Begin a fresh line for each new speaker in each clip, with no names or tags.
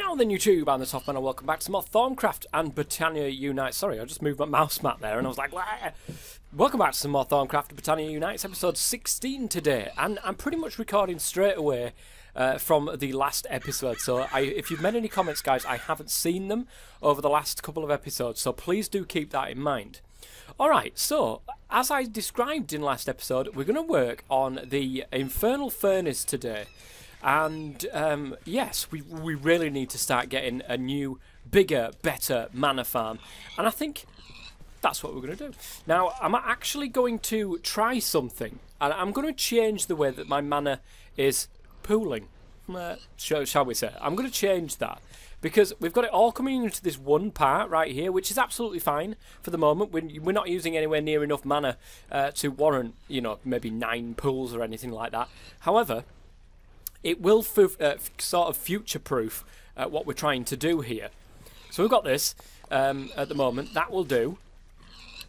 Now then, YouTube, I'm the Soft Man, and welcome back to more Thaumcraft and Botania Unite. Sorry, I just moved my mouse mat there, and I was like, wah! Welcome back to some more Thaumcraft and Botania Unite. It's episode 16 today, and I'm pretty much recording straight away from the last episode. So if you've made any comments, guys, I haven't seen them over the last couple of episodes, so please do keep that in mind. Alright, so, as I described in last episode, we're going to work on the Infernal furnace today. And yes, we really need to start getting a new, bigger, better mana farm. And I think that's what we're going to do. Now, I'm actually going to try something. And I'm going to change the way that my mana is pooling. Shall we say. I'm going to change that. Because we've got it all coming into this one part right here, which is absolutely fine for the moment. We're not using anywhere near enough mana to warrant, you know, maybe 9 pools or anything like that. However, it will sort of future-proof what we're trying to do here. So we've got this at the moment. That will do.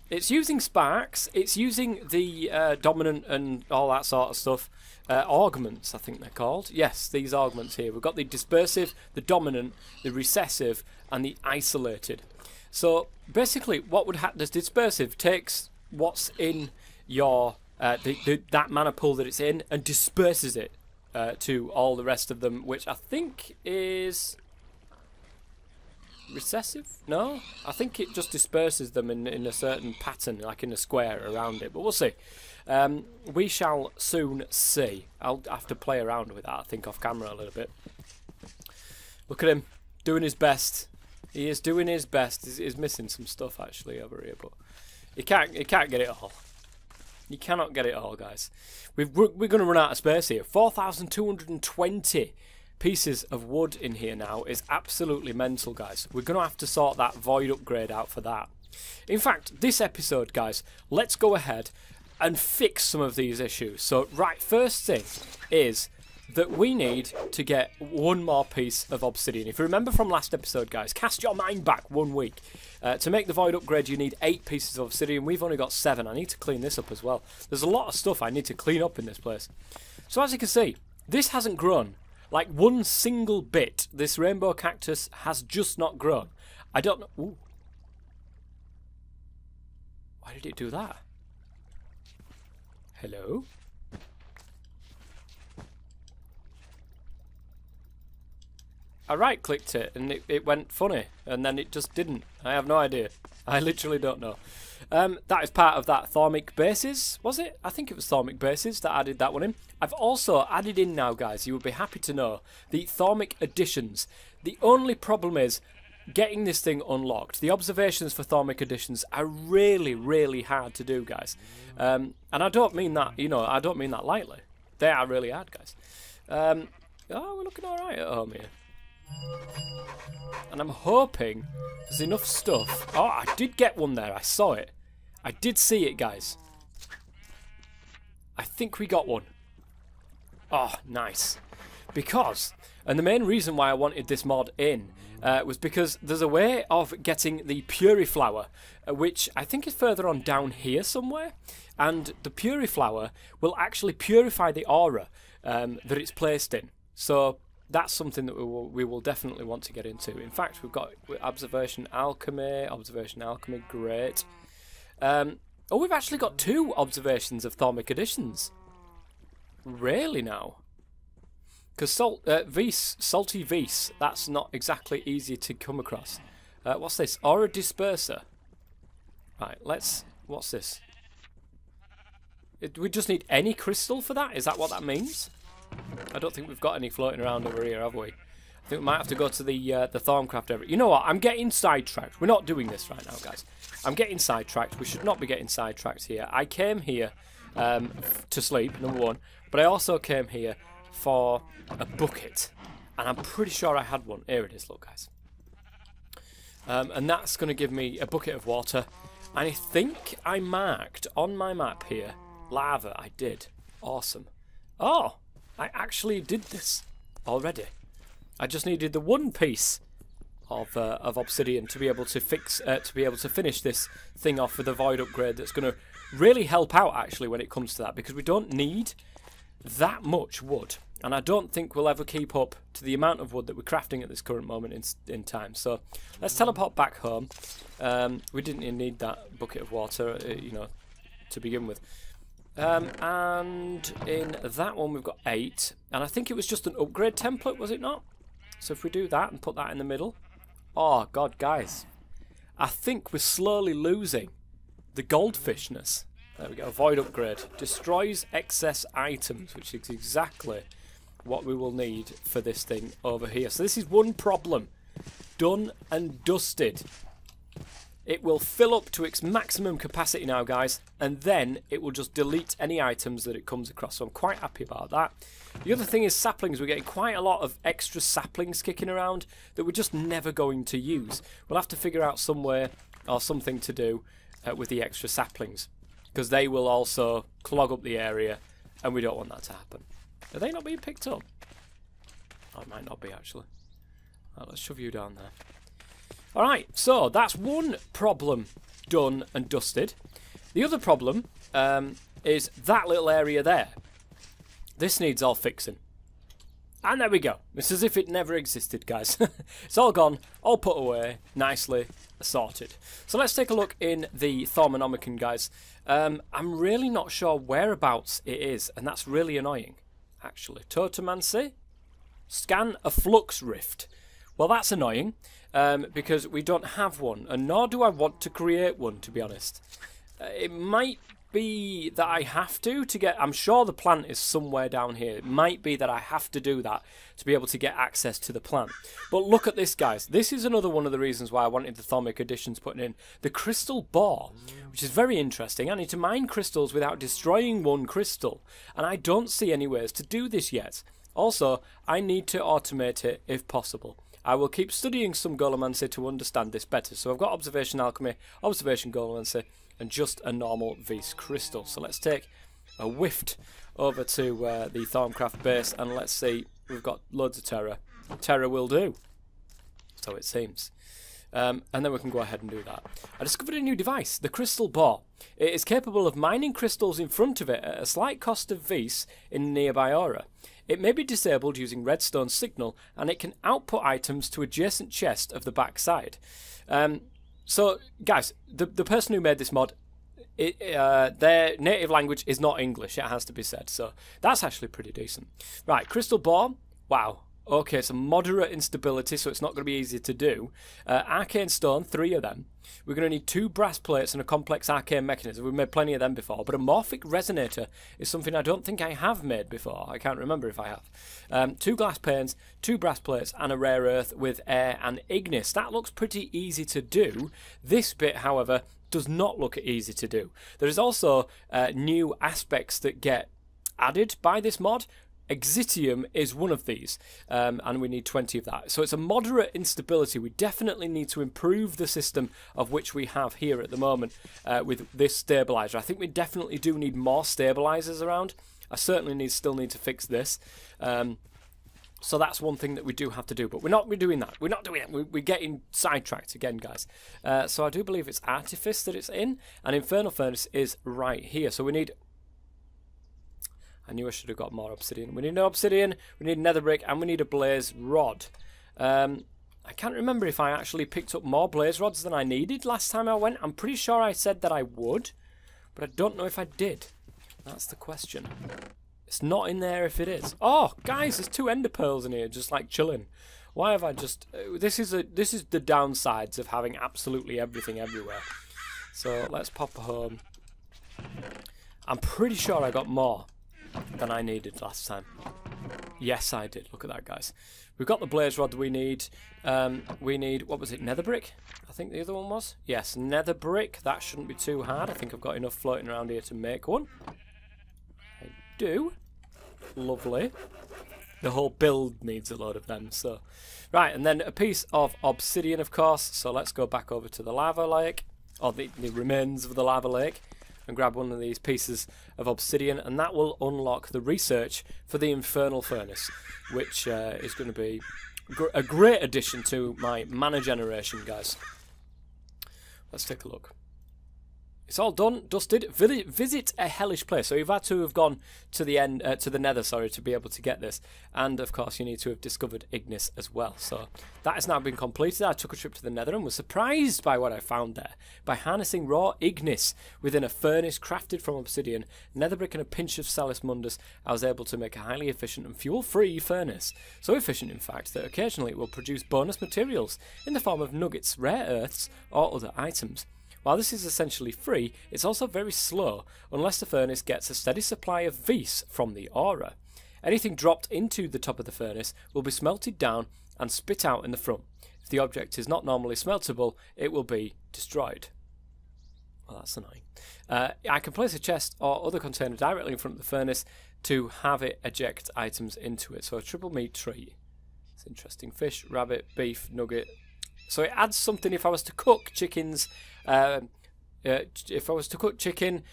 It's using sparks. It's using the dominant and all that sort of stuff. Augments, I think they're called. Yes, these augments here. We've got the dispersive, the dominant, the recessive, and the isolated. So basically, what would happen is dispersive takes what's in your that mana pool that it's in and disperses it to all the rest of them, which I think is recessive? No? I think it just disperses them in a certain pattern, like in a square around it, but we'll see. We shall soon see. I'll have to play around with that, I think, off camera a little bit. Look at him, doing his best. He is doing his best. He's missing some stuff, actually, over here, but he can't get it all. You cannot get it all, guys. We're going to run out of space here. 4,220 pieces of wood in here now is absolutely mental, guys. We're going to have to sort that void upgrade out for that. In fact, this episode, guys, let's go ahead and fix some of these issues. So, right, first thing is that we need to get one more piece of obsidian. If you remember from last episode, guys, cast your mind back 1 week. To make the void upgrade, you need 8 pieces of obsidian. We've only got 7. I need to clean this up as well. There's a lot of stuff I need to clean up in this place. So as you can see, this hasn't grown. Like one single bit. This rainbow cactus has just not grown. I don't know. Ooh. Why did it do that? Hello? I right-clicked it and it went funny, and then it just didn't. I have no idea. I literally don't know. That is part of that Thaumic bases, was it? I think it was Thaumic bases that added that one in. I've also added in now, guys, you would be happy to know, the Thaumic additions. The only problem is getting this thing unlocked. The observations for Thaumic additions are really, really hard to do, guys. And I don't mean that, you know, I don't mean that lightly. They are really hard, guys. Oh, we're looking alright at home here. And I'm hoping there's enough stuff. Oh, I did get one there. I saw it. I did see it, guys. I think we got one. Oh, nice. Because, and the main reason why I wanted this mod in was because there's a way of getting the Puriflower, which I think is further on down here somewhere. And the Puriflower will actually purify the aura that it's placed in. So that's something that we will definitely want to get into. In fact, we've got Observation Alchemy, great. Oh, we've actually got 2 observations of Thaumic additions. Really now? Because Salty Vis, that's not exactly easy to come across. What's this? Aura Disperser. Right, what's this? We just need any crystal for that? Is that what that means? I don't think we've got any floating around over here, have we? I think we might have to go to the Thaumcraft area. You know what? I'm getting sidetracked. We're not doing this right now, guys. I'm getting sidetracked. We should not be getting sidetracked here. I came here to sleep, number 1. But I also came here for a bucket. And I'm pretty sure I had one. Here it is, look, guys. And that's going to give me a bucket of water. And I think I marked on my map here lava. I did. Awesome. Oh! I actually did this already. I just needed the 1 piece of obsidian to be able to finish this thing off with a void upgrade. That's going to really help out actually when it comes to that, because we don't need that much wood. and I don't think we'll ever keep up to the amount of wood that we're crafting at this current moment in time. So let's teleport back home. We didn't even need that bucket of water, you know, to begin with. And in that one we've got 8, and I think it was just an upgrade template, was it not? So if we do that and put that in the middle, oh god, guys, I think we're slowly losing the goldfishness. There we go, avoid upgrade. Destroys excess items, which is exactly what we will need for this thing over here. So this is one problem. Done and dusted. It will fill up to its maximum capacity now, guys, and then it will just delete any items that it comes across. So I'm quite happy about that. The other thing is saplings. We're getting quite a lot of extra saplings kicking around that we're just never going to use. We'll have to figure out some way or something to do with the extra saplings, because they will also clog up the area, and we don't want that to happen. Are they not being picked up? Oh, it might not be, actually. Right, let's shove you down there. Alright, so that's one problem done and dusted. The other problem is that little area there. This needs all fixing. And there we go. It's as if it never existed, guys. It's all gone, all put away, nicely sorted. So let's take a look in the Thaumanomicon, guys. I'm really not sure whereabouts it is, and that's really annoying, actually. Totemancy? Scan a flux rift. Well, that's annoying, because we don't have one, and nor do I want to create one, to be honest. It might be that I have to get... I'm sure the plant is somewhere down here. It might be that I have to do that to be able to get access to the plant. But look at this, guys. This is another one of the reasons why I wanted the Thaumic additions putting in. The crystal bore, which is very interesting. I need to mine crystals without destroying one crystal, and I don't see any ways to do this yet. Also, I need to automate it if possible. I will keep studying some Golemancy to understand this better. So I've got Observation Alchemy, Observation Golemancy, and just a normal Vis Crystal. So let's take a whift over to the Thaumcraft base, and let's see. We've got loads of Terra. Terra will do, so it seems. And then we can go ahead and do that. I discovered a new device, the Crystal Bore. It is capable of mining crystals in front of it at a slight cost of Vis in nearby aura. It may be disabled using redstone signal, and it can output items to adjacent chest of the back side. So, guys, the person who made this mod, their native language is not English, it has to be said. So that's actually pretty decent. Right, Crystal Bore. Wow. Okay, it's a moderate instability, so it's not going to be easy to do. Arcane Stone, 3 of them. We're going to need 2 brass plates and a complex arcane mechanism. We've made plenty of them before, but a morphic resonator is something I don't think I have made before. I can't remember if I have. 2 glass panes, 2 brass plates, and a rare earth with air and ignis. That looks pretty easy to do. This bit, however, does not look easy to do. There is also new aspects that get added by this mod. Exitium is one of these, and we need 20 of that. So it's a moderate instability. We definitely need to improve the system of which we have here at the moment with this stabilizer. I think we definitely do need more stabilizers around. I certainly still need to fix this. So that's one thing that we do have to do, but we're not doing that. We're not doing it. We're getting sidetracked again, guys. So I do believe it's Artifice that it's in, and Infernal Furnace is right here. So we need... I knew I should have got more obsidian. We need no obsidian, we need nether brick, and we need a blaze rod. I can't remember if I actually picked up more blaze rods than I needed last time I went. I'm pretty sure I said that I would, but I don't know if I did. That's the question. It's not in there if it is. Oh, guys, there's 2 ender pearls in here, just like chilling. Why have I just... This is the downsides of having absolutely everything everywhere. So let's pop home. I'm pretty sure I got more than I needed last time. Yes, I did. Look at that, guys. We've got the blaze rod we need. We need, what was it, nether brick? I think the other one was. Yes, nether brick. That shouldn't be too hard. I think I've got enough floating around here to make one. I do. Lovely. The whole build needs a load of them. So, right, and then a piece of obsidian, of course. So let's go back over to the lava lake, or the remains of the lava lake, and grab one of these pieces of obsidian, and that will unlock the research for the Infernal Furnace, which is going to be a great addition to my mana generation, guys. Let's take a look. It's all done, dusted. Visit a hellish place. So you've had to have gone to the end, to the Nether, sorry, to be able to get this. And of course, you need to have discovered Ignis as well. So that has now been completed. I took a trip to the Nether and was surprised by what I found there. By harnessing raw Ignis within a furnace crafted from obsidian, nether brick, and a pinch of Salus Mundus, I was able to make a highly efficient and fuel-free furnace. So efficient, in fact, that occasionally it will produce bonus materials in the form of nuggets, rare earths, or other items. While this is essentially free, it's also very slow, unless the furnace gets a steady supply of vis from the aura. Anything dropped into the top of the furnace will be smelted down and spit out in the front. If the object is not normally smeltable, it will be destroyed. Well, that's annoying. I can place a chest or other container directly in front of the furnace to have it eject items into it. So a triple meat treat. It's interesting. Fish, rabbit, beef, nugget. So it adds something if I was to cook chickens. If I was to cook chicken,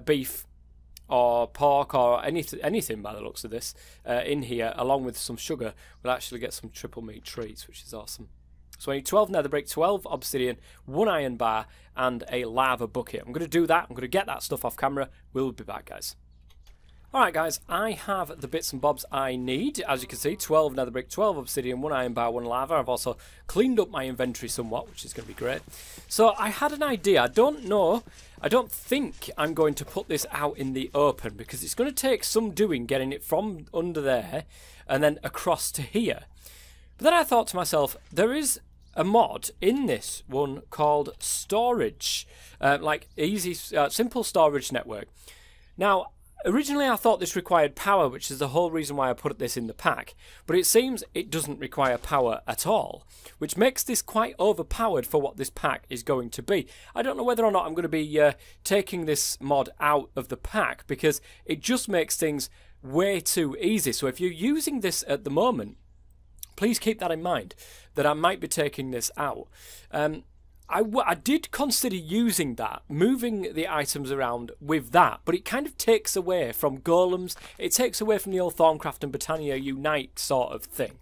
beef, or pork, or anything by the looks of this, in here, along with some sugar, we'll actually get some triple meat treats, which is awesome. So I need 12 nether brick, 12 obsidian, 1 iron bar, and a lava bucket. I'm going to do that. I'm going to get that stuff off camera. We'll be back, guys. Alright guys, I have the bits and bobs I need. As you can see, 12 nether brick, 12 obsidian, 1 iron bar, 1 lava. I've also cleaned up my inventory somewhat, which is going to be great. So I had an idea. I don't think I'm going to put this out in the open, because it's going to take some doing getting it from under there and then across to here. But then I thought to myself, there is a mod in this one called storage, like simple storage network. Now, originally I thought this required power, which is the whole reason why I put this in the pack, but it seems it doesn't require power at all, which makes this quite overpowered for what this pack is going to be. I don't know whether or not I'm going to be taking this mod out of the pack, because it just makes things way too easy. So if you're using this at the moment, please keep that in mind, that I might be taking this out. I did consider using that, moving the items around with that, but it kind of takes away from golems. It takes away from the old Thaumcraft and Botania Unite sort of thing.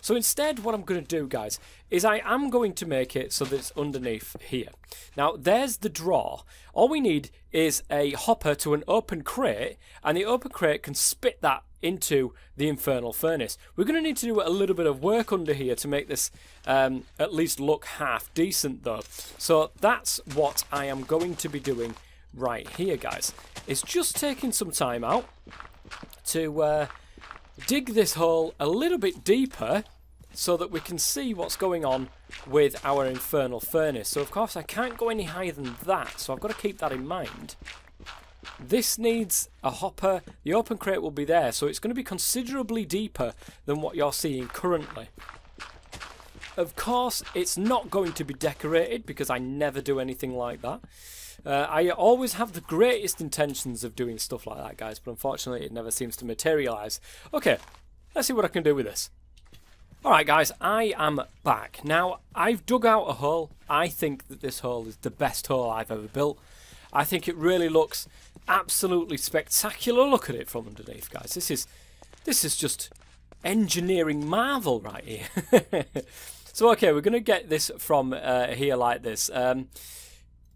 So instead, what I'm going to do, guys, is I am going to make it so that it's underneath here. Now, there's the drawer. All we need is a hopper to an open crate, and the open crate can spit that into the Infernal furnace. We're going to need to do a little bit of work under here to make this at least look half decent, though. So that's what I am going to be doing right here, guys. It's just taking some time out to dig this hole a little bit deeper so that we can see what's going on with our Infernal furnace. So of course I can't go any higher than that, so I've got to keep that in mind. This needs a hopper. The open crate will be there, so it's going to be considerably deeper than what you're seeing currently. Of course, it's not going to be decorated, because I never do anything like that. I always have the greatest intentions of doing stuff like that, guys, but unfortunately it never seems to materialise. Okay, let's see what I can do with this. Alright guys, I am back. Now, I've dug out a hole. I think that this hole is the best hole I've ever built. I think it really looks absolutely spectacular. Look at it from underneath, guys. This is just engineering marvel right here. So okay, we're going to get this from here like this.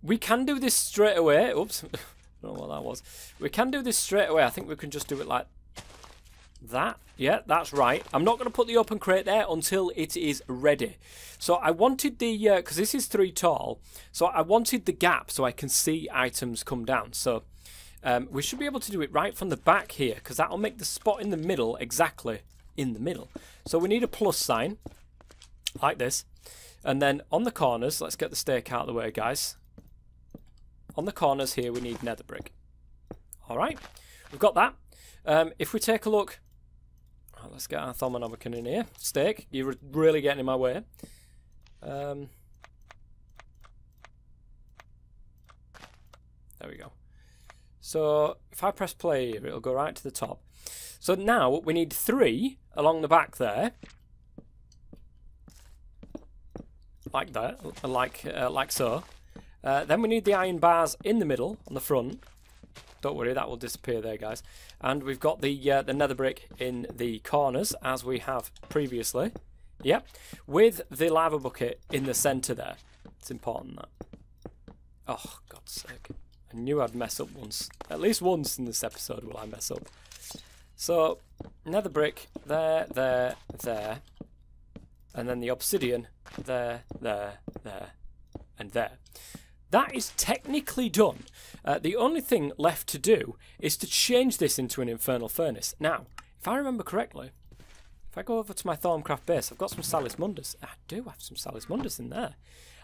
We can do this straight away. Oops, I don't know what that was. We can do this straight away. I think we can just do it like that. Yeah, that's right. I'm not going to put the open crate there until it is ready. So I wanted the, because this is 3 tall, so I wanted the gap so I can see items come down. So we should be able to do it right from the back here, because that will make the spot in the middle exactly in the middle. So we need a plus sign, like this. And then on the corners, let's get the stake out of the way, guys. On the corners here, we need nether brick. Alright, we've got that. If we take a look, let's get our Thaumcraft in here. Stake, you're really getting in my way. There we go. So if I press play here, it'll go right to the top. So now we need 3 along the back there, like that, like so. Then we need the iron bars in the middle on the front. Don't worry, that will disappear there, guys. And we've got the nether brick in the corners, as we have previously. Yep, with the lava bucket in the centre there. It's important, that. Oh, God's sake. I knew I'd mess up once. At least once in this episode will I mess up. So, nether brick, there, there, there. And then the obsidian, there, there, there, and there. That is technically done. The only thing left to do is to change this into an infernal furnace. Now, if I remember correctly, if I go over to my Thaumcraft base, I've got some Salis Mundus. I do have some Salis Mundus in there.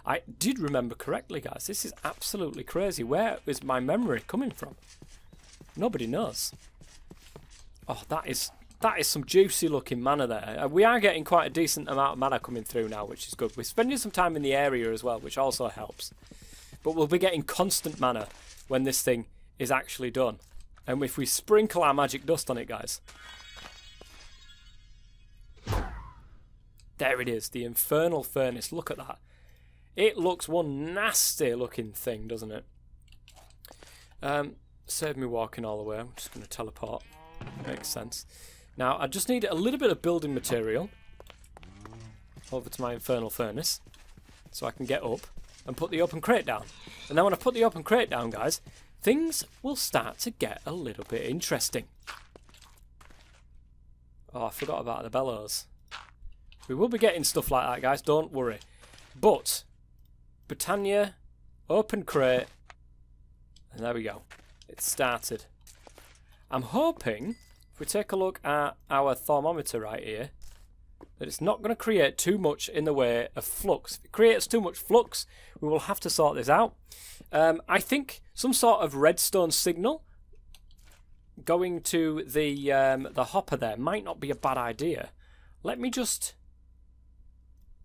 I did remember correctly, guys. This is absolutely crazy. Where is my memory coming from? Nobody knows. Oh, that is some juicy looking mana there. We are getting quite a decent amount of mana coming through now, which is good. We're spending some time in the area as well, which also helps. But we'll be getting constant mana when this thing is actually done. And if we sprinkle our magic dust on it, guys. There it is, the Infernal Furnace. Look at that. It looks one nasty looking thing, doesn't it? Save me walking all the way. I'm just going to teleport. Makes sense. Now, I just need a little bit of building material over to my Infernal Furnace so I can get up and put the open crate down. And then when I put the open crate down, guys, things will start to get a little bit interesting. Oh, I forgot about the bellows. We will be getting stuff like that, guys, don't worry. But, Botania, open crate, and there we go. It's started. I'm hoping, if we take a look at our thermometer right here, that it's not going to create too much in the way of flux. If it creates too much flux, we will have to sort this out. I think some sort of redstone signal going to the hopper there might not be a bad idea. Let me just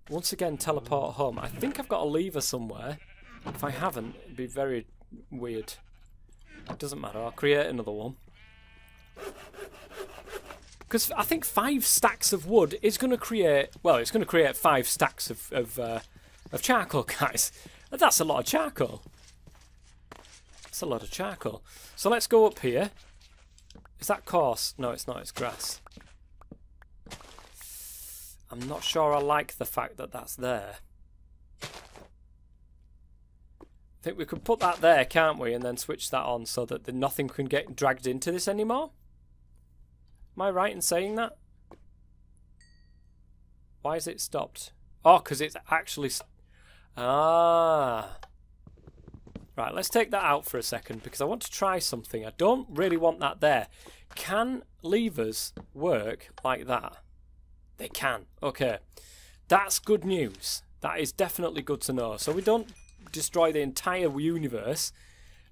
once again teleport home. I think I've got a lever somewhere. If I haven't, it'd be very weird. It doesn't matter, I'll create another one. Because I think 5 stacks of wood is going to create, well, it's going to create 5 stacks of charcoal, guys. That's a lot of charcoal. That's a lot of charcoal. So let's go up here. Is that coarse? No, it's not, it's grass. I'm not sure I like the fact that that's there. I think we could put that there, can't we? And then switch that on so that nothing can get dragged into this anymore. Am I right in saying that? Why is it stopped? Oh, because it's actually... Ah. Right, let's take that out for a second because I want to try something. I don't really want that there. Can levers work like that? They can. Okay. That's good news. That is definitely good to know. So we don't destroy the entire universe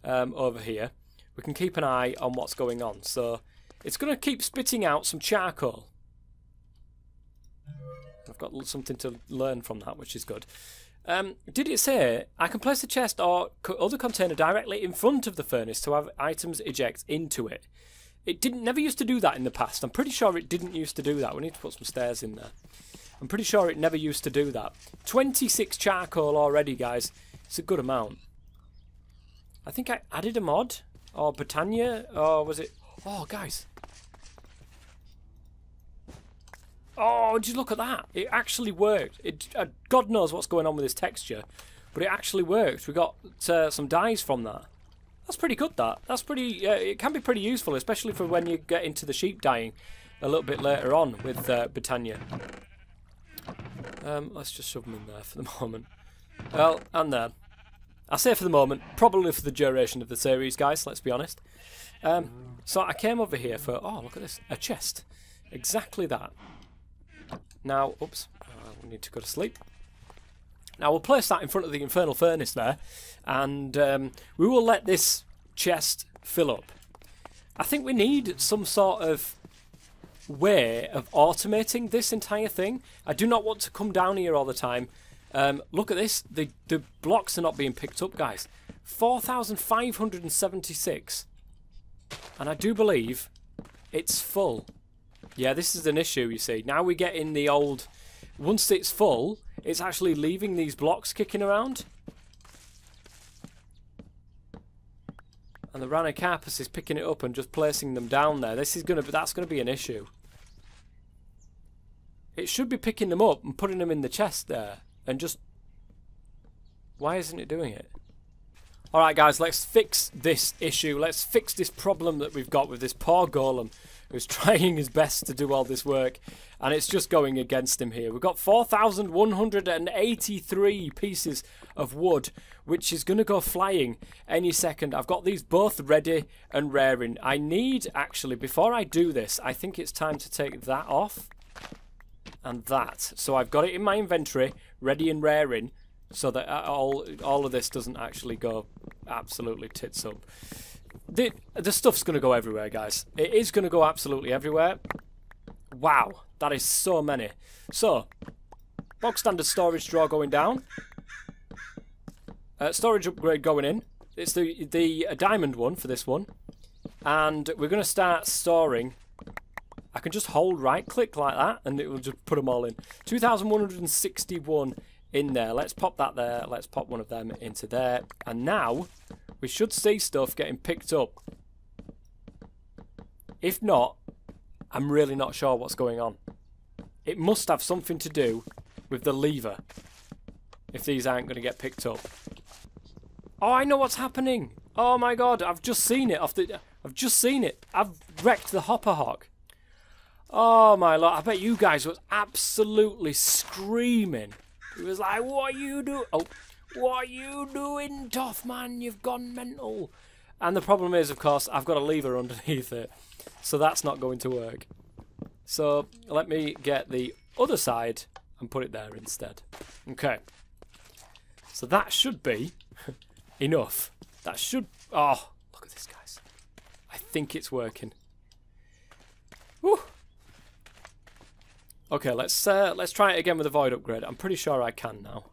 over here. We can keep an eye on what's going on. So it's going to keep spitting out some charcoal. I've got something to learn from that, which is good. Did it say I can place a chest or other container directly in front of the furnace to have items eject into it? It never used to do that in the past. I'm pretty sure it didn't used to do that. We need to put some stairs in there. I'm pretty sure it never used to do that. 26 charcoal already, guys. It's a good amount. I think I added a mod. Or Botania. Or was it... Oh, guys. Oh, just look at that. It actually worked. God knows what's going on with this texture. But it actually worked. We got some dyes from that. That's pretty good, that. That's pretty... it can be pretty useful, especially for when you get into the sheep dyeing a little bit later on with Botania. Let's just shove them in there for the moment. Well, and there. I say for the moment, probably for the duration of the series, guys, let's be honest. So I came over here for... Oh, look at this. A chest. Exactly that. Now, oops. We need to go to sleep. Now, we'll place that in front of the Infernal Furnace there. And we will let this chest fill up. I think we need some sort of way of automating this entire thing. I do not want to come down here all the time. Look at this. The blocks are not being picked up, guys. 4,576. And I do believe it's full. Yeah, this is an issue, you see. Now we get in the old... Once it's full, it's actually leaving these blocks kicking around. And the Rhinocarpus is picking it up and just placing them down there. That's going to be an issue. It should be picking them up and putting them in the chest there. And just... Why isn't it doing it? Alright guys, let's fix this issue. Let's fix this problem that we've got with this poor golem who's trying his best to do all this work, and it's just going against him here. We've got 4,183 pieces of wood, which is going to go flying any second. I've got these both ready and raring. I need, actually, before I do this, I think it's time to take that off and that. So I've got it in my inventory, ready and raring, so that all of this doesn't actually go absolutely tits up. The stuff's going to go everywhere, guys. It is going to go absolutely everywhere. Wow, that is so many. So, box standard storage drawer going down. Storage upgrade going in. It's the diamond one for this one. And we're going to start storing. I can just hold right click like that and it will just put them all in. 2,161 in there. Let's pop that there. Let's pop one of them into there. And now we should see stuff getting picked up. If not, I'm really not sure what's going on. It must have something to do with the lever if these aren't going to get picked up. Oh, I know what's happening. Oh my god, I've just seen it. I've just seen it. I've wrecked the hopper hawk. Oh my lord, I bet you guys was absolutely screaming. It was like, what you do? Oh, what you doing, tough man? You've gone mental. And the problem is, of course, I've got a lever underneath it, so that's not going to work. So let me get the other side and put it there instead. Okay. So that should be enough. That should. Oh, look at this, guys. I think it's working. Woo. Okay, let's try it again with a void upgrade. I'm pretty sure I can now.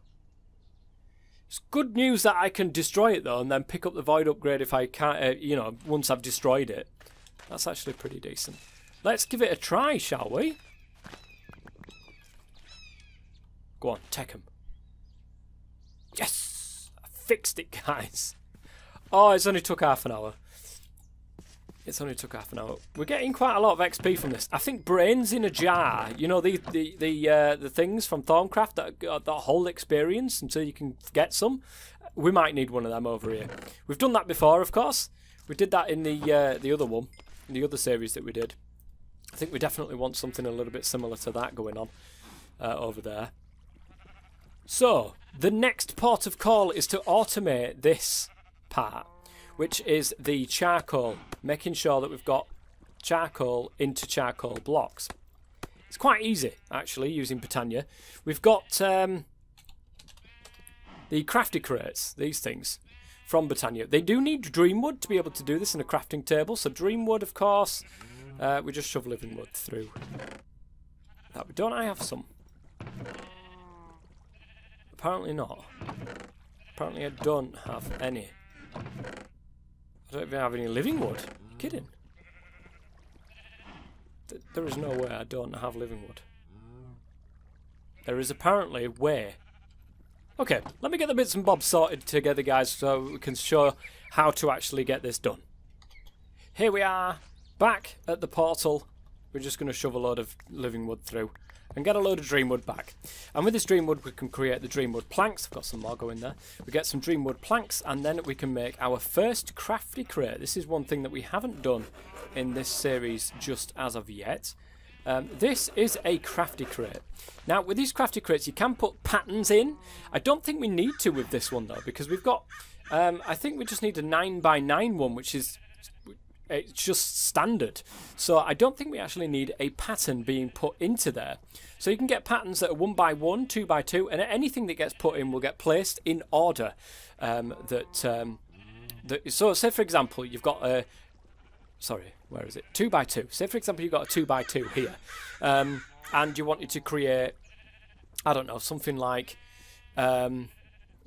It's good news that I can destroy it though, and then pick up the void upgrade if I can't. You know, once I've destroyed it. That's actually pretty decent. Let's give it a try, shall we? Go on, take him. Yes, I fixed it, guys. Oh, it's only took half an hour. It's only took half an hour. We're getting quite a lot of XP from this. I think brains in a jar. You know the things from Thaumcraft that got that whole experience until you can get some. We might need one of them over here. We've done that before, of course. We did that in the other one, in the other series that we did. I think we definitely want something a little bit similar to that going on over there. So the next port of call is to automate this part, which is the charcoal, making sure that we've got charcoal into charcoal blocks. It's quite easy, actually, using Botania. We've got the crafty crates, these things, from Botania. They do need dreamwood to be able to do this in a crafting table, so dreamwood, of course. We just shove living wood through. Don't I have some? Apparently not. Apparently I don't have any. I don't even have any living wood. Are you kidding? There is no way I don't have living wood. There is apparently a way. Okay, let me get the bits and bobs sorted together, guys, so we can show how to actually get this done. Here we are, back at the portal. We're just going to shove a load of living wood through and get a load of dreamwood back. And with this dreamwood we can create the dreamwood planks. I've got some more going there. We get some dreamwood planks and then we can make our first crafty crate. This is one thing that we haven't done in this series just as of yet. This is a crafty crate. Now with these crafty crates you can put patterns in. I don't think we need to with this one though, because we've got I think we just need a 9x9 one, which is it's just standard. So I don't think we actually need a pattern being put into there. So you can get patterns that are 1x1, 2x2, and anything that gets put in will get placed in order. So say for example you've got a, sorry, where is it? 2x2. Say for example you've got a 2x2 here, and you wanted to create, I don't know, something like, well,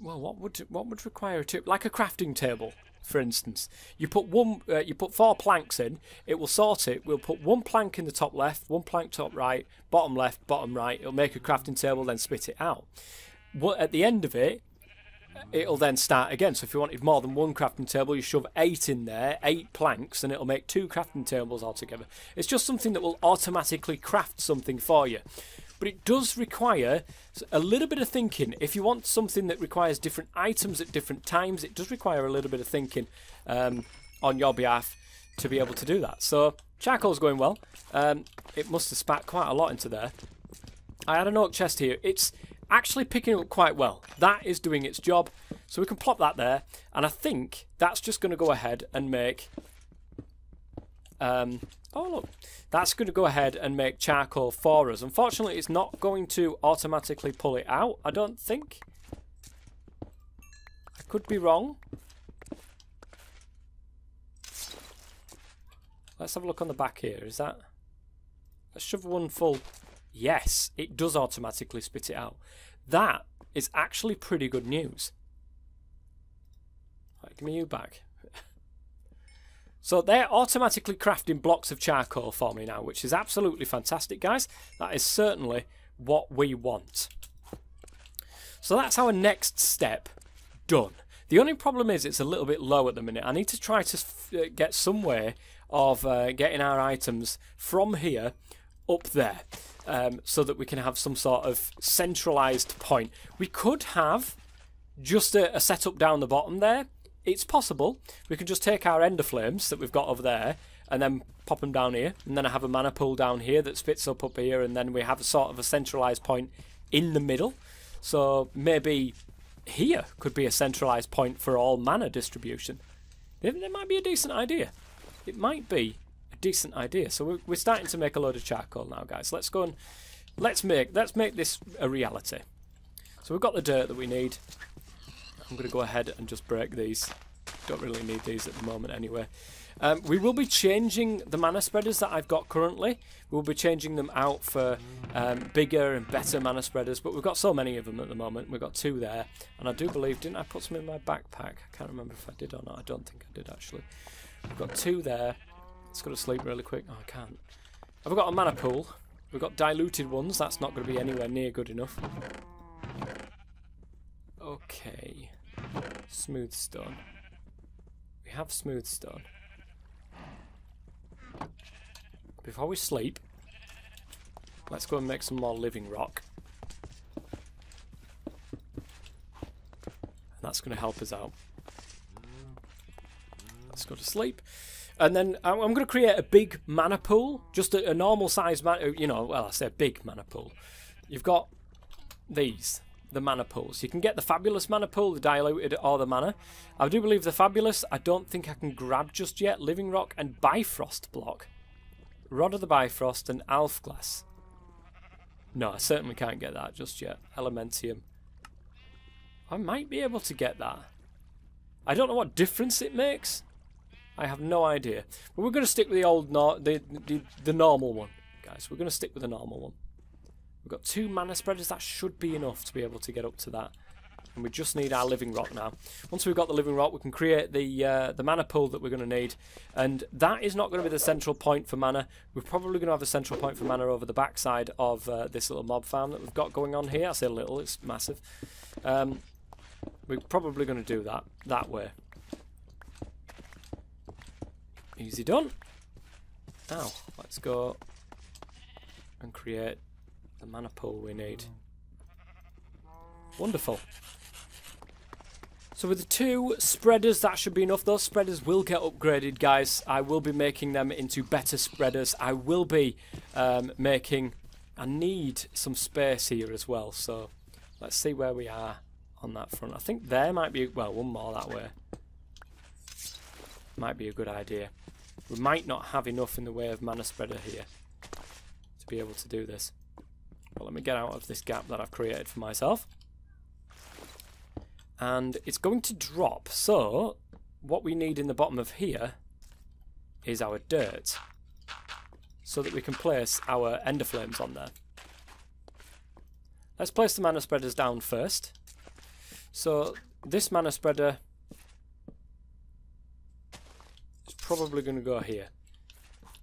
what would require a like a crafting table. For instance, you put 4 planks in, it will sort it. We'll put 1 plank in the top left, 1 plank top right, bottom left, bottom right. It'll make a crafting table, then spit it out. At the end of it, it'll then start again. So if you wanted more than 1 crafting table, you shove 8 in there, 8 planks, and it'll make 2 crafting tables altogether. It's just something that will automatically craft something for you. but it does require a little bit of thinking. If you want something that requires different items at different times, it does require a little bit of thinking on your behalf to be able to do that. So charcoal's going well. It must have spat quite a lot into there. I had an oak chest here. It's actually picking up quite well. That is doing its job. So we can plop that there. And I think that's just going to go ahead and make... oh, look. That's going to go ahead and make charcoal for us. Unfortunately, it's not going to automatically pull it out, I don't think. I could be wrong. Let's have a look on the back here. Is that... Let's shove one full... Yes, it does automatically spit it out. That is actually pretty good news. Right, give me you back. So they're automatically crafting blocks of charcoal for me now, which is absolutely fantastic, guys. That is certainly what we want. So that's our next step done. The only problem is it's a little bit low at the minute. I need to try to get some way of getting our items from here up there. So that we can have some sort of centralised point. We could have just a setup down the bottom there. It's possible. We can just take our ender flames that we've got over there and then pop them down here. And then I have a mana pool down here that spits up here. And then we have a sort of a centralised point in the middle. So maybe here could be a centralised point for all mana distribution. There might be a decent idea. It might be decent idea. So we're starting to make a load of charcoal now, guys. Let's go and let's make this a reality. So we've got the dirt that we need. I'm going to go ahead and just break these. Don't really need these at the moment anyway. We will be changing the mana spreaders that I've got currently. We'll be changing them out for bigger and better mana spreaders, but we've got so many of them at the moment. We've got 2 there, and I do believe, didn't I put some in my backpack? I can't remember if I did or not. I don't think I did, actually. We've got 2 there. Let's go to sleep really quick. Oh, I can't. I've got a mana pool. We've got diluted ones. That's not going to be anywhere near good enough. Okay. Smooth stone. We have smooth stone. Before we sleep, let's go and make some more living rock. And that's going to help us out. Let's go to sleep. And then I'm going to create a big mana pool, just a normal size mana, you know, well, I say big mana pool. You've got these, the mana pools. You can get the fabulous mana pool, the diluted, or the mana. I do believe the fabulous, I don't think I can grab just yet. Living rock and Bifrost block. Rod of the Bifrost and Alf glass. No, I certainly can't get that just yet. Elementium. I might be able to get that. I don't know what difference it makes. I have no idea. But we're going to stick with the old, the normal one, guys. We're going to stick with the normal one. We've got 2 mana spreaders. That should be enough to be able to get up to that. And we just need our living rock now. Once we've got the living rock, we can create the mana pool that we're going to need. And that is not going to be the central point for mana. We're probably going to have the central point for mana over the backside of this little mob farm that we've got going on here. I say little, it's massive. We're probably going to do that way. Easy done. Now, let's go and create the mana pool we need. Wonderful. So with the 2 spreaders, that should be enough. Those spreaders will get upgraded, guys. I will be making them into better spreaders. I will be making... I need some space here as well. So let's see where we are on that front. I think there might be... Well, one more that way. Might be a good idea. We might not have enough in the way of mana spreader here to be able to do this. But let me get out of this gap that I've created for myself. And it's going to drop. So what we need in the bottom of here is our dirt, so that we can place our ender flames on there. Let's place the mana spreaders down first. So this mana spreader is probably going to go here.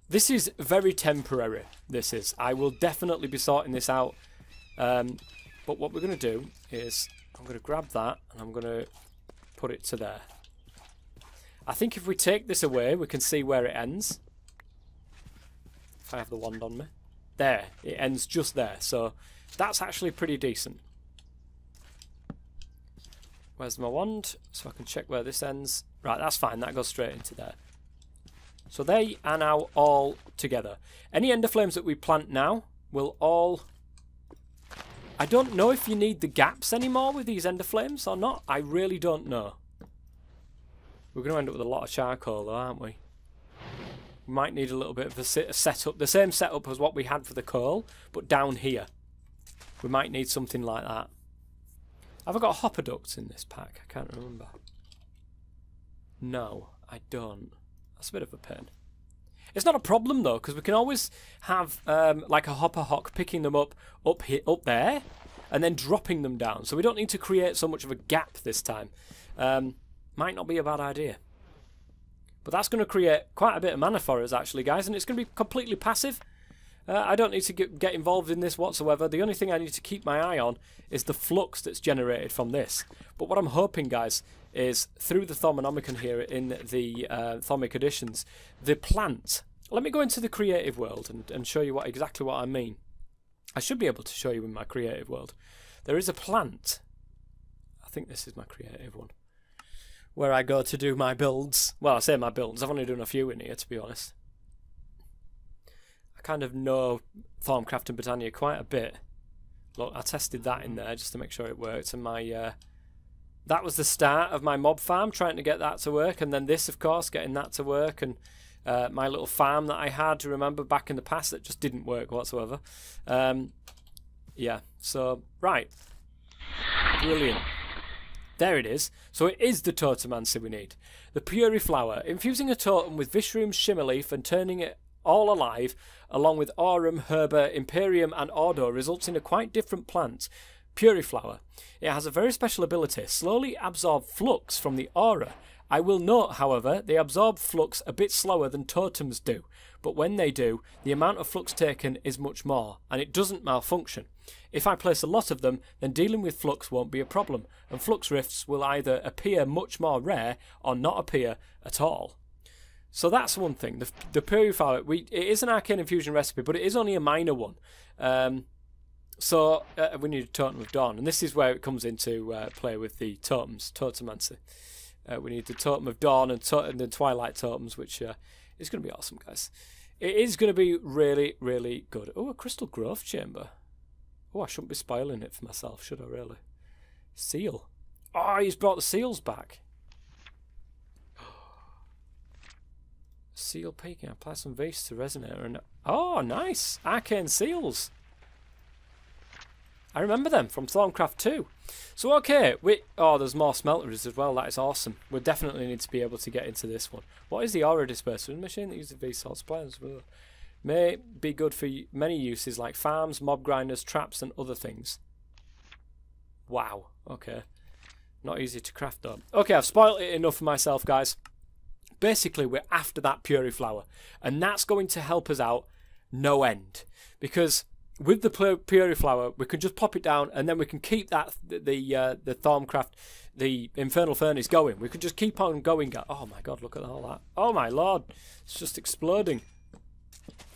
This is very temporary, this is. I will definitely be sorting this out. But what we're going to do is I'm going to grab that and I'm going to put it to there. I think if we take this away, we can see where it ends. If I have the wand on me. There, it ends just there. So that's actually pretty decent. Where's my wand? So I can check where this ends. Right, that's fine. That goes straight into there. So they are now all together. Any ender flames that we plant now will all... I don't know if you need the gaps anymore with these ender flames or not. I really don't know. We're going to end up with a lot of charcoal though, aren't we? We might need a little bit of a setup. The same setup as what we had for the coal, but down here. We might need something like that. Have I got hopper ducts in this pack? I can't remember. No, I don't. That's a bit of a pain. It's not a problem though, because we can always have like a hopper hock picking them up there, and then dropping them down. So we don't need to create so much of a gap this time. Might not be a bad idea. But that's going to create quite a bit of mana for us actually, guys, and it's going to be completely passive. I don't need to get involved in this whatsoever. The only thing I need to keep my eye on is the flux that's generated from this. But what I'm hoping, guys, is through the Thaumonomicon here in the Thaumic editions, the plant. Let me go into the creative world and show you exactly what I mean. I should be able to show you in my creative world. There is a plant. I think this is my creative one, where I go to do my builds. Well, I say my builds. I've only done a few in here, to be honest. I kind of know Thaumcraft and Botania quite a bit. Look, I tested that in there just to make sure it worked, and my that was the start of my mob farm, trying to get that to work, and then this, of course, getting that to work, and my little farm that I had to remember back in the past that just didn't work whatsoever. Yeah, so, right. Brilliant. There it is. So it is the Totemancy we need. The Puri Flower. Infusing a totem with Vishroom's Shimmerleaf and turning it all alive, along with Aurum, Herba, Imperium and Ordo, results in a quite different plant. Puri Flower. It has a very special ability. Slowly absorb flux from the aura. I will note, however, they absorb flux a bit slower than totems do, but when they do, the amount of flux taken is much more, and it doesn't malfunction. If I place a lot of them, then dealing with flux won't be a problem, and flux rifts will either appear much more rare or not appear at all. So that's one thing. The Purifier, it is an arcane infusion recipe, but it is only a minor one. So we need a Totem of Dawn, and this is where it comes into play with the totems, Totemancy. We need the Totem of Dawn and the Twilight Totems, which is going to be awesome, guys. It is going to be really, really good. Oh, a Crystal Growth Chamber. Oh, I shouldn't be spoiling it for myself, should I really? Seal. Oh, he's brought the seals back. Seal peaking. Apply some Vase to Resonator. And oh, nice. Arcane Seals. I remember them from Thaumcraft 2. So, okay. Oh, there's more smelters as well. That is awesome. We definitely need to be able to get into this one. What is the Aura Disperser? A machine that uses V-Salt supplies. May be good for many uses like farms, mob grinders, traps and other things. Wow. Okay. Not easy to craft though. Okay, I've spoiled it enough for myself, guys. Basically, we're after that Puri Flower. And that's going to help us out no end. Because with the Puri Flower, we can just pop it down and then we can keep that the Thaumcraft, the Infernal Furnace going. We can just keep on going. Oh my god, look at all that. Oh my lord. It's just exploding.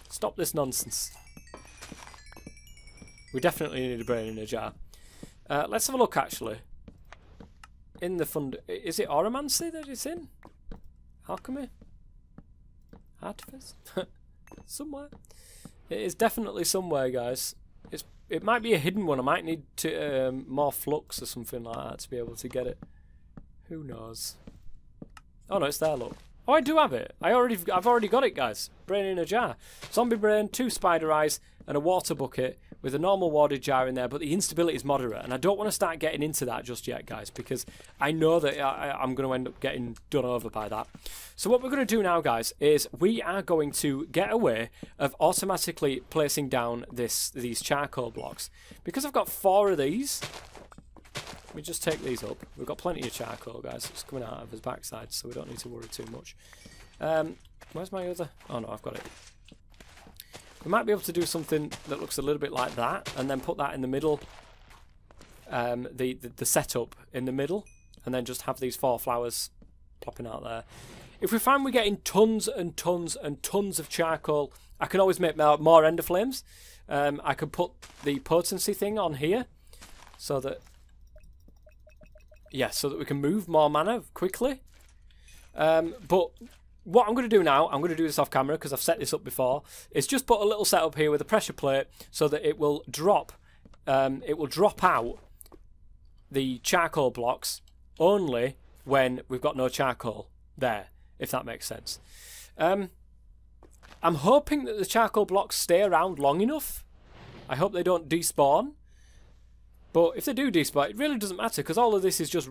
Stop this nonsense. We definitely need a brain in a jar. Let's have a look, actually. In the fund... Is it Oromancy that it's in? Alchemy? Artifice? Somewhere. It is definitely somewhere, guys. It might be a hidden one. I might need to more flux or something like that to be able to get it. Who knows? Oh no, it's there, look. Oh, I do have it. I've already got it, guys. Brain in a jar. Zombie brain, 2 spider eyes, and a water bucket with a normal water jar in there, but the instability is moderate, and I don't want to start getting into that just yet, guys, because I know that I'm going to end up getting done over by that. So what we're going to do now, guys, is we are going to get a way of automatically placing down these charcoal blocks. Because I've got 4 of these, let me just take these up. We've got plenty of charcoal, guys. It's coming out of his backside, so we don't need to worry too much. Where's my other... Oh, no, I've got it. We might be able to do something that looks a little bit like that, and then put that in the middle, the setup in the middle, and then just have these 4 flowers plopping out there. If we find we're getting tons and tons and tons of charcoal I can always make more ender flames. I could put the potency thing on here so that, yeah, so that we can move more mana quickly. But what I'm going to do now, I'm going to do this off camera because I've set this up before, is just put a little setup here with a pressure plate so that it will drop out the charcoal blocks only when we've got no charcoal there, if that makes sense. I'm hoping that the charcoal blocks stay around long enough. I hope they don't despawn. But if they do despawn, it really doesn't matter because all of this is just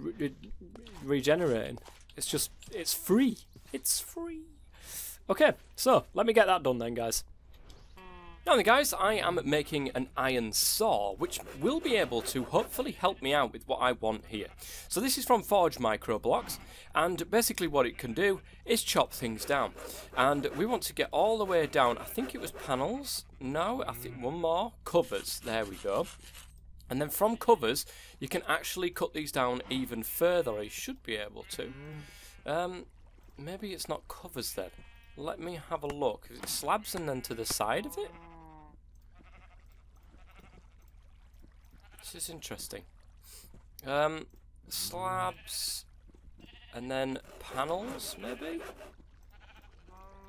regenerating. It's free. It's free. Okay, so let me get that done then, guys. Now then, guys, I am making an iron saw, which will be able to hopefully help me out with what I want here. So this is from Forge Micro Blocks, and basically what it can do is chop things down. And we want to get all the way down. I think it was panels. No, I think one more. Covers. There we go. And then from covers, you can actually cut these down even further. Or you should be able to. Maybe it's not covers then. Let me have a look. Is it slabs and then to the side of it? This is interesting. Slabs and then panels, maybe?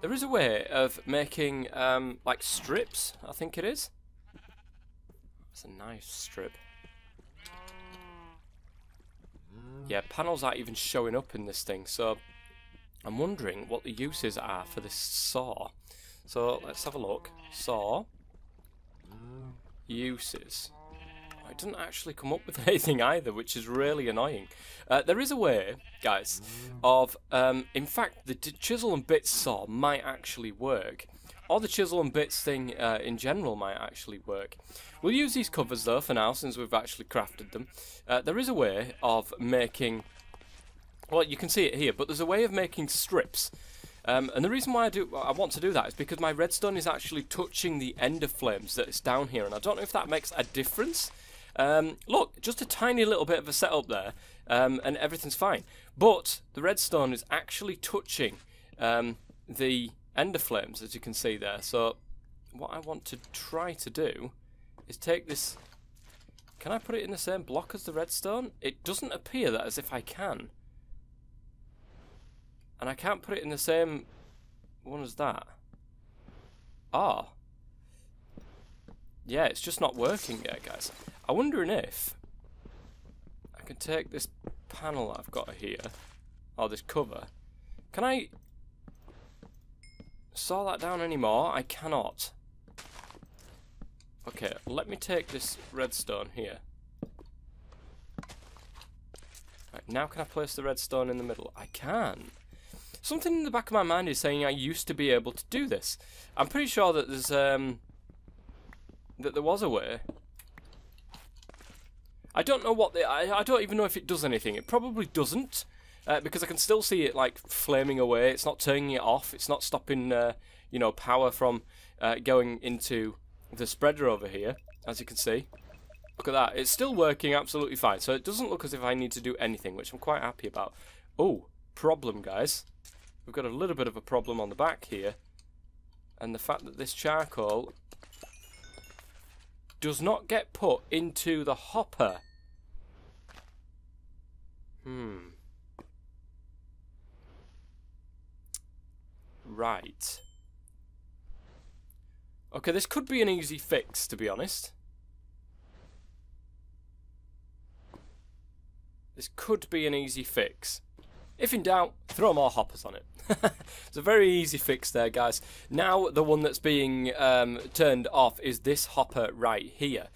There is a way of making like strips, I think it is. It's a nice strip. Yeah, panels aren't even showing up in this thing, so I'm wondering what the uses are for this saw. So let's have a look. Saw. Uses. It doesn't actually come up with anything either, which is really annoying. There is a way, guys, of... in fact, the chisel and bits saw might actually work. Or the chisel and bits thing in general might actually work. We'll use these covers, though, for now, since we've actually crafted them. There is a way of making... Well, you can see it here, but there's a way of making strips. And the reason why I want to do that is because my redstone is actually touching the ender flames that's down here, and I don't know if that makes a difference. Look, just a tiny little bit of a setup there, and everything's fine. But the redstone is actually touching the ender flames, as you can see there. So what I want to try to do is take this... Can I put it in the same block as the redstone? It doesn't appear that as if I can. And I can't put it in the same one as that. Ah. Yeah, it's just not working yet, guys. I'm wondering if I can take this panel that I've got here, or this cover. Can I saw that down anymore? I cannot. Okay, let me take this redstone here. Right, now can I place the redstone in the middle? I can. Something in the back of my mind is saying I used to be able to do this. I'm pretty sure that there's that there was a way. I don't know what I don't even know if it does anything. It probably doesn't, because I can still see it like flaming away. It's not turning it off. It's not stopping you know, power from going into the spreader over here, as you can see. Look at that. It's still working absolutely fine. So it doesn't look as if I need to do anything, which I'm quite happy about. Oh, problem, guys. We've got a little bit of a problem on the back here, and the fact that this charcoal does not get put into the hopper. Right. Okay, this could be an easy fix, to be honest. This could be an easy fix. If in doubt, throw more hoppers on it. It's a very easy fix there, guys. Now the one that's being turned off is this hopper right here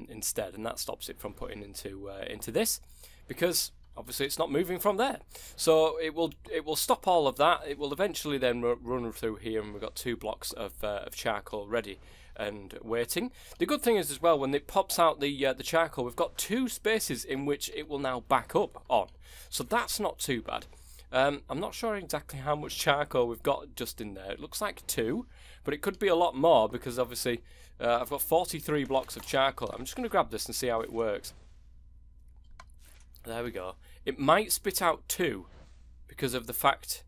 instead, and that stops it from putting into this, because obviously it's not moving from there. So it will stop all of that. It will eventually then run through here, and we've got 2 blocks of charcoal ready and waiting. The good thing is as well, when it pops out the charcoal, we've got 2 spaces in which it will now back up on. So that's not too bad. I'm not sure exactly how much charcoal we've got just in there. It looks like 2, but it could be a lot more because obviously I've got 43 blocks of charcoal. I'm just going to grab this and see how it works. There we go. It might spit out 2 because of the fact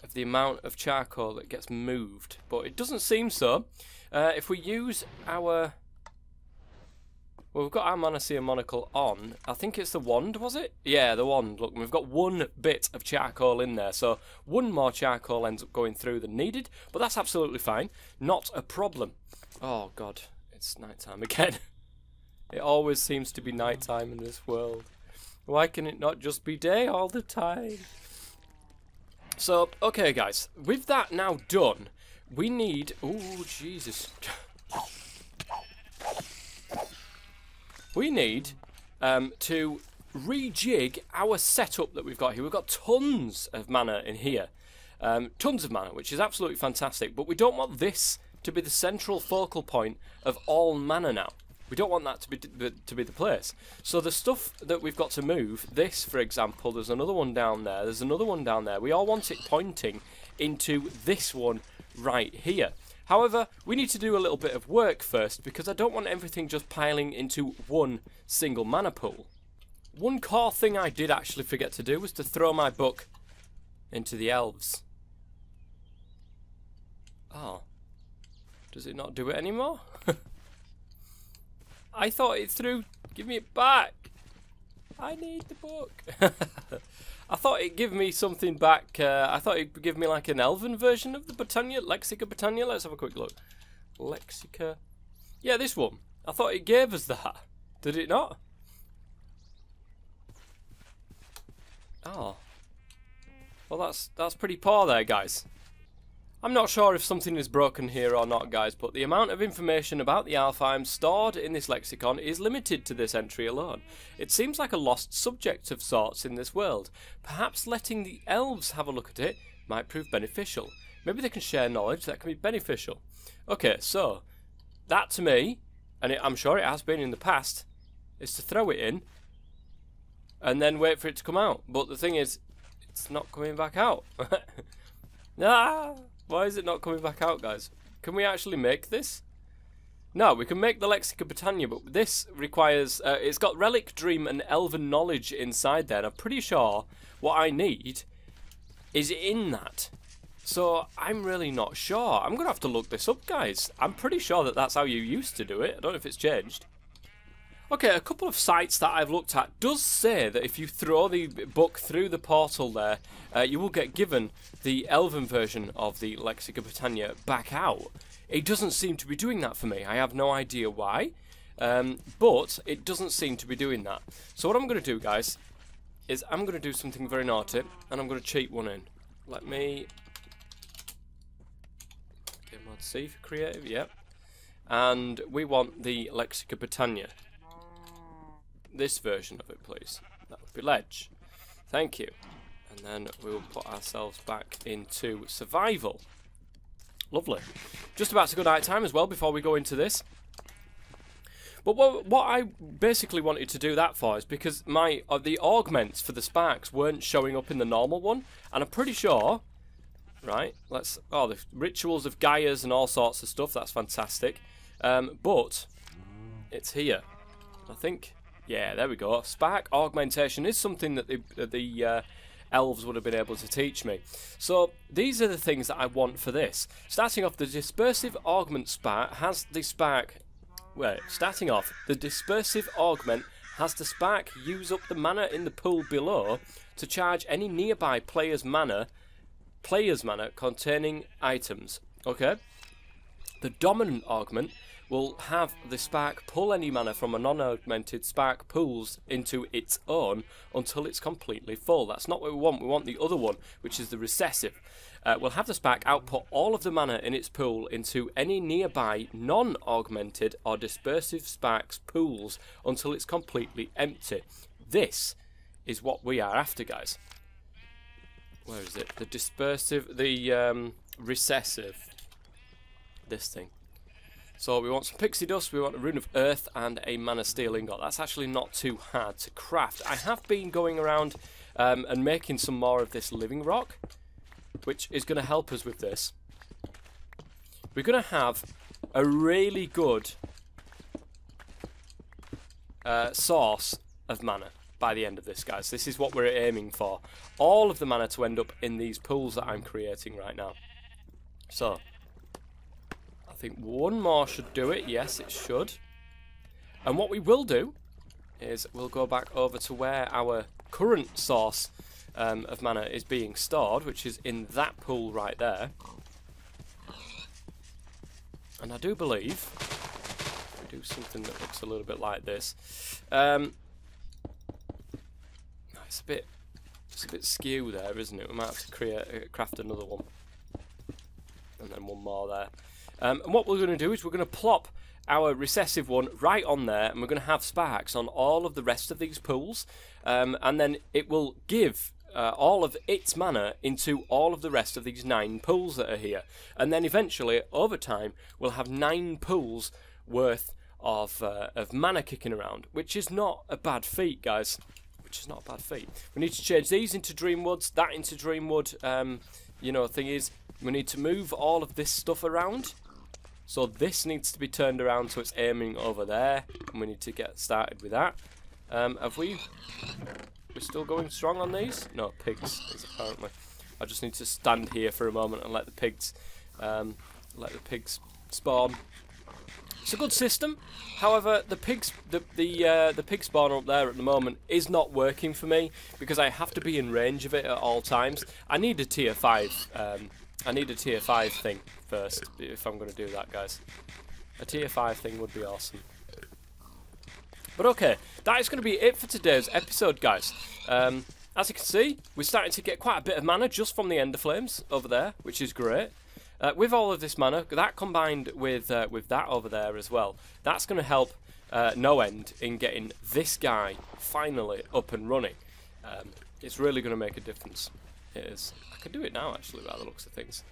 of the amount of charcoal that gets moved, but it doesn't seem so. If we use our... Well, we've got our Monasteer monocle on. I think it's the wand, was it? Yeah, the wand. Look, we've got one bit of charcoal in there, so one more charcoal ends up going through than needed, but that's absolutely fine. Not a problem. Oh, God. It's nighttime again. It always seems to be nighttime in this world. Why can it not just be day all the time? So, okay, guys. With that now done, we need... Oh, Jesus. We need to rejig our setup that we've got here. We've got tons of mana in here. Tons of mana, which is absolutely fantastic. But we don't want this to be the central focal point of all mana now. We don't want that to be the place. So the stuff that we've got to move, this, for example, there's another one down there. There's another one down there. We all want it pointing into this one right here. However, we need to do a little bit of work first because I don't want everything just piling into one single mana pool. One core thing I did actually forget to do was to throw my book into the elves. Oh. Does it not do it anymore? I thought it threw. Give me it back. I need the book. I thought it'd give me something back. I thought it'd give me like an elven version of the Botania, Lexica Botania. Let's have a quick look. Lexica. Yeah, this one. I thought it gave us that. Did it not? Oh. Well, that's pretty poor there, guys. I'm not sure if something is broken here or not, guys, but the amount of information about the Alfheim stored in this lexicon is limited to this entry alone. It seems like a lost subject of sorts in this world. Perhaps letting the elves have a look at it might prove beneficial. Maybe they can share knowledge that can be beneficial. Okay, so, that to me, and I'm sure it has been in the past, is to throw it in and then wait for it to come out. But the thing is, it's not coming back out. Ah! Why is it not coming back out, guys? Can we actually make this? No, we can make the Lexica Botania, but this requires... it's got Relic, Dream, and Elven Knowledge inside there, and I'm pretty sure what I need is in that. So, I'm really not sure. I'm going to have to look this up, guys. I'm pretty sure that that's how you used to do it. I don't know if it's changed. Okay, a couple of sites that I've looked at does say that if you throw the book through the portal there, you will get given the elven version of the Lexica Botania back out. It doesn't seem to be doing that for me. I have no idea why, but it doesn't seem to be doing that. So what I'm going to do, guys, is I'm going to do something very naughty, and I'm going to cheat one in. Let me... Get mod C for creative, yep. And we want the Lexica Botania. This version of it, please. That would be Ledge. Thank you. And then we will put ourselves back into survival. Lovely. Just about to go night time as well before we go into this. But what I basically wanted to do that for is because the augments for the sparks weren't showing up in the normal one, and I'm pretty sure. Right. The rituals of Gaias and all sorts of stuff. That's fantastic. But it's here. I think. Yeah, there we go. Spark augmentation is something that the elves would have been able to teach me. So these are the things that I want for this. Starting off, the dispersive augment spark has the spark. Wait, starting off, the dispersive augment has the spark use up the mana in the pool below to charge any nearby player's mana containing items. Okay. The dominant augment will have the spark pull any mana from a non-augmented spark pools into its own until it's completely full. That's not what we want. We want the other one, which is the recessive. We'll have the spark output all of the mana in its pool into any nearby non-augmented or dispersive sparks pools until it's completely empty. This is what we are after, guys. Where is it? The dispersive, the recessive. This thing. So we want some pixie dust, we want a rune of earth and a mana steel ingot. That's actually not too hard to craft. I have been going around and making some more of this living rock, which is going to help us with this. We're going to have a really good source of mana. by the end of this, guys. This is what we're aiming for. All of the mana to end up in these pools that I'm creating right now. So, I think one more should do it. Yes, it should. And what we will do is we'll go back over to where our current source of mana is being stored, which is in that pool right there. And I do believe we do something that looks a little bit like this. It's a bit skew there, isn't it? We might have to craft another one, and then one more there. And what we're going to do is we're going to plop our recessive one right on there, and we're going to have sparks on all of the rest of these pools, and then it will give all of its mana into all of the rest of these 9 pools that are here, and then eventually over time we'll have 9 pools worth of mana kicking around, which is not a bad feat, guys. Which is not a bad feat. We need to change these into Dreamwoods, that into Dreamwood. You know, the thing is, we need to move all of this stuff around. So this needs to be turned around so it's aiming over there, and we need to get started with that. We're still going strong on these? No, pigs, apparently. I just need to stand here for a moment and let the pigs spawn. It's a good system. However, the pig spawner up there at the moment is not working for me because I have to be in range of it at all times. I need a tier 5. I need a tier 5 thing first if I'm going to do that, guys. A tier 5 thing would be awesome. But okay, that is going to be it for today's episode, guys. As you can see, we're starting to get quite a bit of mana just from the Ender Flames over there, which is great. With all of this mana, that combined with that over there as well, that's going to help no end in getting this guy finally up and running. It's really going to make a difference. It is. I can do it now, actually, by the looks of things.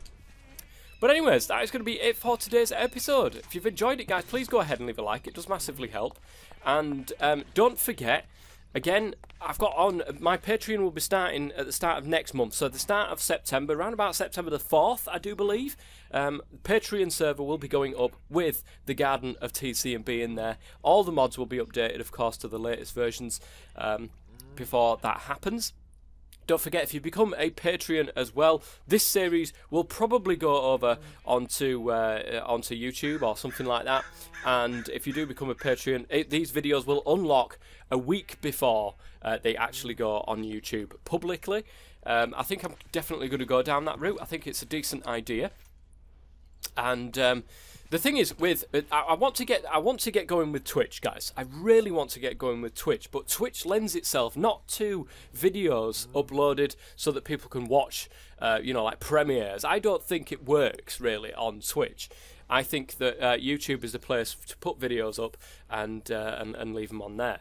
But anyways, that is going to be it for today's episode. If you've enjoyed it, guys, please go ahead and leave a like. It does massively help. And don't forget, again, I've got on, my Patreon will be starting at the start of next month. So the start of September, around about September the 4th, I do believe. Patreon server will be going up with the Garden of TC&B in there. All the mods will be updated, of course, to the latest versions before that happens. Don't forget, if you become a Patreon as well, this series will probably go over onto YouTube or something like that. And if you do become a Patreon, these videos will unlock a week before they actually go on YouTube publicly. I think I'm definitely going to go down that route. I think it's a decent idea. And the thing is, I want to get going with Twitch, guys. I really want to get going with Twitch, but Twitch lends itself not to videos uploaded so that people can watch, you know, like premieres. I don't think it works really on Twitch. I think that YouTube is the place to put videos up and leave them on there.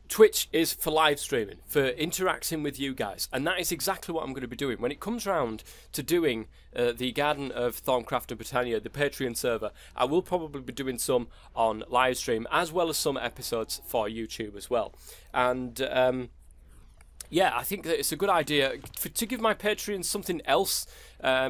Twitch is for live streaming, for interacting with you guys, and that is exactly what I'm going to be doing. When it comes round to doing the Garden of Thaumcraft and Botania, the Patreon server, I will probably be doing some on live stream, as well as some episodes for YouTube as well. And yeah, I think that it's a good idea to give my Patreons something else,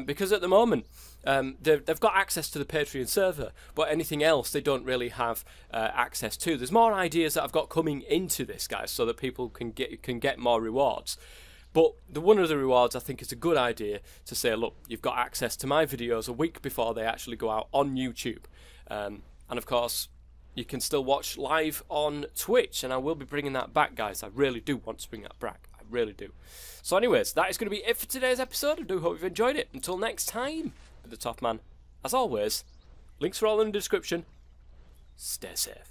because at the moment, they've got access to the Patreon server, but anything else they don't really have access to. There's more ideas that I've got coming into this, guys, so that people can get more rewards. But one of the rewards, I think, is a good idea to say, look, you've got access to my videos a week before they actually go out on YouTube. And of course, you can still watch live on Twitch, and I will be bringing that back, guys. I really do want to bring that back. I really do. So anyways, that is going to be it for today's episode. I do hope you've enjoyed it. Until next time, the top man, as always, links are all in the description. Stay safe.